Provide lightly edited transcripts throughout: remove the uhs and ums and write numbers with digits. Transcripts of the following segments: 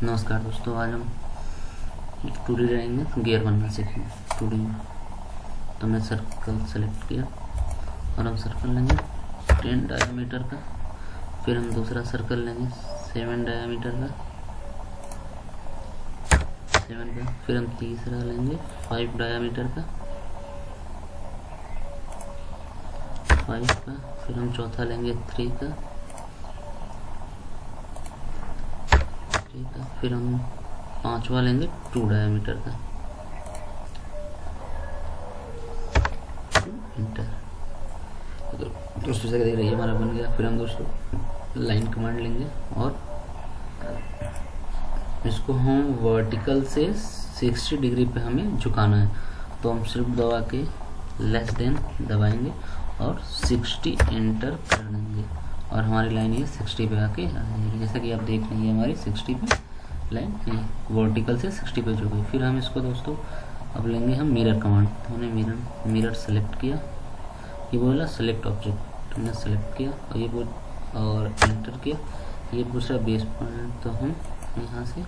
नमस्कार दोस्तों, आज हम 2D ड्राइंग में गियर बनना सीखेंगे। 2D में तो मैं सर्कल सेलेक्ट किया और हम सर्कल लेंगे 10 डायमीटर का। फिर हम दूसरा सर्कल लेंगे 7 डायमीटर का, 7 का। फिर हम तीसरा लेंगे 5 डायमीटर का, 5 का। फिर हम चौथा लेंगे 3 का, फिर हम पांचवा लेंगे 2 डायमीटर का। इंटर। तो दोस्तों जैसे देख रही है हमारा बन गया। फिर हम दोस्तों लाइन कमांड लेंगे और इसको हम वर्टिकल से 60 डिग्री पे हमें झुकाना है। तो हम सिर्फ दबा के लेस देन दबाएंगे और 60 एंटर कर देंगे और हमारी लाइन ये 60 पे आके आ जाएगी। जैसा कि आप देख रहे हैं हमारी 60 पे लाइन वर्टिकल से 60 पे झुक गई। फिर हम इसको दोस्तों अब लेंगे हम मिरर कमांड। तो हमने मिरर सेलेक्ट किया, ये बोला सेलेक्ट ऑब्जेक्ट, हमने सेलेक्ट किया और ये बोल और एंटर किया। ये दूसरा बेस पॉइंट तो हम यहाँ से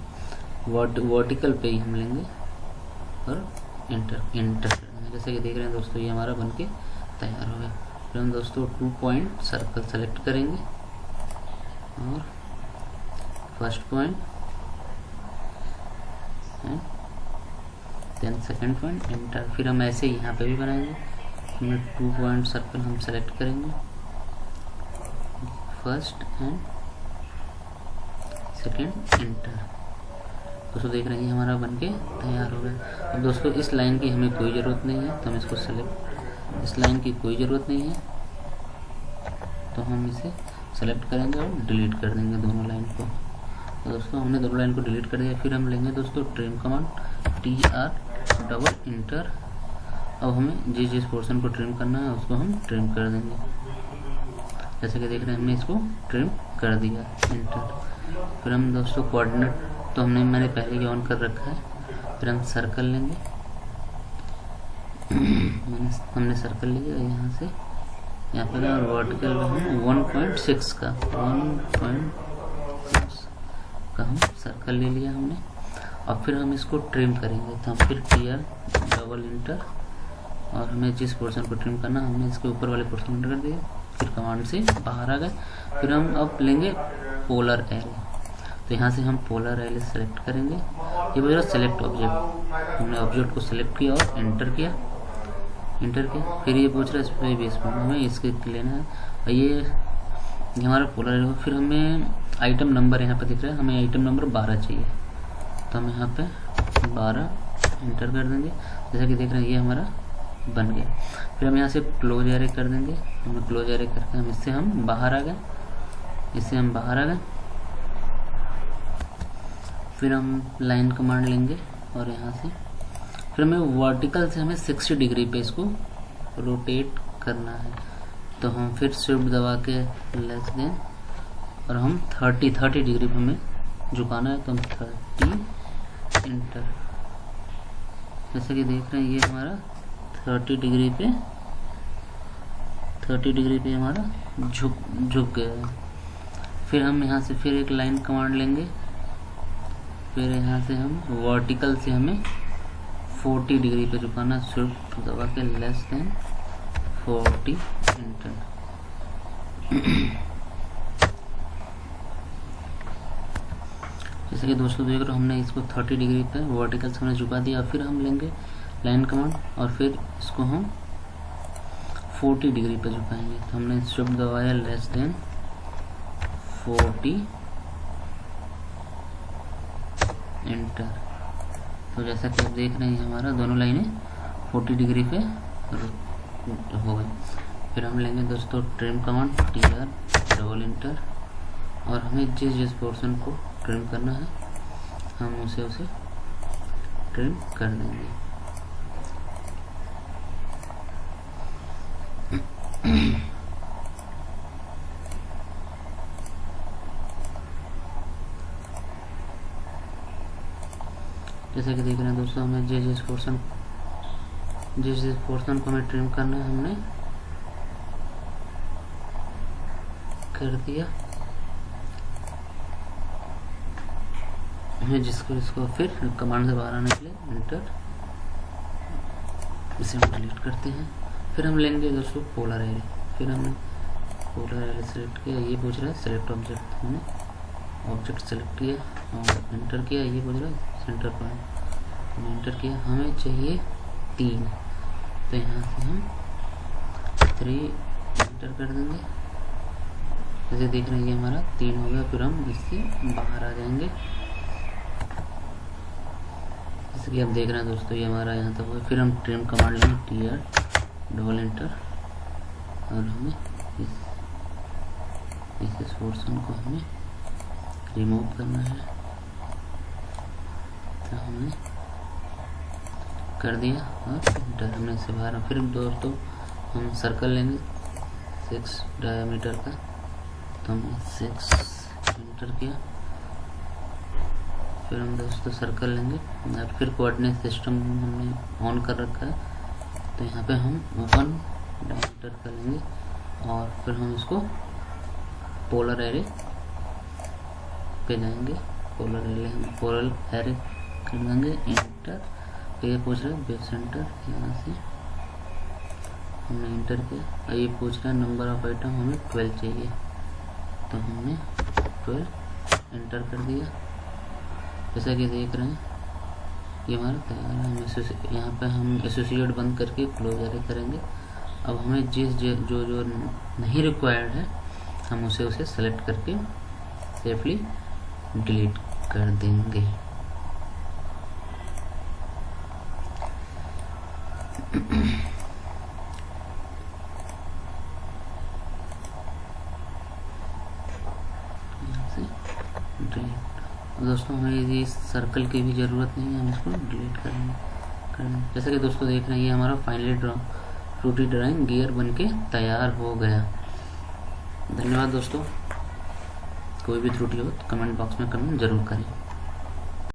वर्टिकल पे ही हम लेंगे और एंटर कर देंगे। जैसे कि देख रहे हैं दोस्तों ये हमारा बनके तैयार हो गया। फिर हम दोस्तों 2 पॉइंट सर्कल सेलेक्ट करेंगे और first point then second point enter. फिर हम ऐसे यहाँ पे भी बनाएंगे। हमने 2 पॉइंट सर्कल हम सेलेक्ट करेंगे, फर्स्ट एंड सेकंड एंटर। दोस्तों देख रहे हैं हमारा बनके तैयार हो गया। अब दोस्तों इस लाइन की हमें कोई ज़रूरत नहीं है तो हम इसको सेलेक्ट, इस लाइन की कोई ज़रूरत नहीं है तो हम इसे सेलेक्ट करेंगे और डिलीट कर देंगे दोनों लाइन को। तो दोस्तों हमने दोनों लाइन को डिलीट कर दिया। फिर हम लेंगे दोस्तों trim command, TR double inter. अब हमें जिस पोर्शन को ट्रिम करना है उसको हम ट्रिम कर देंगे। जैसे कि देख रहे हैं हमने इसको ट्रिम कर दिया, इंटर। फिर हम दोस्तों कोऑर्डिनेट तो मैंने पहले ही ऑन कर रखा है। फिर हम सर्कल लेंगे, हमने सर्कल लिया यहाँ से यहाँ पर और वर्टिकल में हम 1.6 का 1.6 का हम सर्कल ले लिया हमने। और फिर हम इसको ट्रिम करेंगे तो हम फिर TR डबल इंटर और हमें जिस पोर्शन को ट्रिम करना हमने इसके ऊपर वाले पोर्शन को इंटर कर दिया। फिर कमांड से बाहर आ गए। फिर हम अब लेंगे पोलर एरे। तो यहाँ से हम पोलर एरे सेलेक्ट करेंगे। ये बोल रहा सेलेक्ट ऑब्जेक्ट, हमने ऑब्जेक्ट को सेलेक्ट किया और एंटर किया। फिर ये पूछ रहा है इस पर बेस पर हमें इसके लेना है और ये हमारा पोलर एरे। फिर हमें आइटम नंबर यहाँ पे दिख रहा है, हमें आइटम नंबर 12 चाहिए तो हम यहाँ पे 12 एंटर कर देंगे। जैसा कि देख रहे हैं ये हमारा बन गया। फिर हम यहाँ से क्लोज एरे कर देंगे। हमें क्लोज एरे करके हम इससे हम बाहर आ गए, फिर हम लाइन कमांड लेंगे और यहाँ से फिर हमें वर्टिकल से हमें 60 डिग्री पे इसको रोटेट करना है। तो हम फिर शिफ्ट दबा के लेस दें और हम 30 डिग्री पे हमें झुकाना है तो हम 30 इंटर। जैसे कि देख रहे हैं ये हमारा 30 डिग्री पे हमारा झुक गया है। फिर हम यहाँ से फिर एक लाइन कमांड लेंगे। फिर यहाँ से हम वर्टिकल से हमें 40 डिग्री पे झुकाना, शिफ्ट दबा के लेस देन 40 इंटर। जैसे कि दोस्तों देख रहे हो हमने इसको 30 डिग्री पे वर्टिकल से हमने झुका दिया। फिर हम लेंगे लाइन कमांड और फिर इसको हम 40 डिग्री पे झुकाएंगे। तो हमने शिफ्ट दबाया लेस देन 40 एंटर। तो जैसा कि आप देख रहे हैं हमारा दोनों लाइनें 40 डिग्री पे हो गई। फिर हम लेंगे दोस्तों trim command, TR double inter और हमें जिस पोर्शन को ट्रिम करना है हम उसे ट्रिम कर देंगे। जैसे कि देख रहे हैं दोस्तों हमें जिस पोर्शन को हमें ट्रिम करना है हमने कर दिया। हमें इसको फिर कमांड से बाहर आने के लिए एंटर, इसे हम डिलीट करते हैं। फिर हम लेंगे दोस्तों पोलर एरे। फिर हमने पोलर एरे सेलेक्ट किया, ये पूछ रहा है सेलेक्ट ऑब्जेक्ट, हमने ऑब्जेक्ट सेलेक्ट किया और एंटर किया, ये पूछ रहा है सेंटर पॉइंट, हमने एंटर किया। हमें चाहिए 3, तो यहाँ से हम 3 एंटर कर देंगे। जैसे देख रहे हैं ये हमारा 3 हो गया। फिर हम इससे बाहर आ जाएंगे, जैसे कि आप देख रहे हैं दोस्तों ये हमारा यहाँ तक हुआ। फिर हम ट्रिम कमांड लेंगे, TR डबल एंटर, और हमें इस पोर्शन को हमें रिमूव करना है, तो हमने कर दिया और एंटर। हमने इसे बाहर। फिर दोस्तों हम सर्कल लेंगे 6 डायमीटर का, तो हमने 6 एंटर किया। फिर हम दोस्तों सर्कल लेंगे और फिर कोऑर्डिनेट सिस्टम हमने ऑन कर रखा है, तो यहाँ पे हम 1 डायमीटर कर लेंगे और फिर हम इसको पोलर एरे पे जाएंगे। पोलर एरे कर देंगे एंटर। तो ये पूछ रहा है बेस सेंटर, यहाँ से हमने एंटर किया। ये पूछ रहा है नंबर ऑफ आइटम, हमें 12 चाहिए, तो हमने 12 एंटर कर दिया। जैसा कि देख रहे हैं ये हमारा तैयार है। हम यहाँ पे हम एसोसिएट बंद करके क्लोजर करेंगे। अब हमें जो नहीं रिक्वायर्ड है हम उसे सेलेक्ट करके सेफली डिलीट कर देंगे। दोस्तों हमें ये सर्कल की भी ज़रूरत नहीं है, हम इसको डिलीट करेंगे। जैसा कि दोस्तों देख रहे हैं ये हमारा फाइनली 2D ड्राइंग गियर बनके तैयार हो गया। धन्यवाद दोस्तों। कोई भी त्रुटि हो तो कमेंट बॉक्स में कमेंट जरूर करें।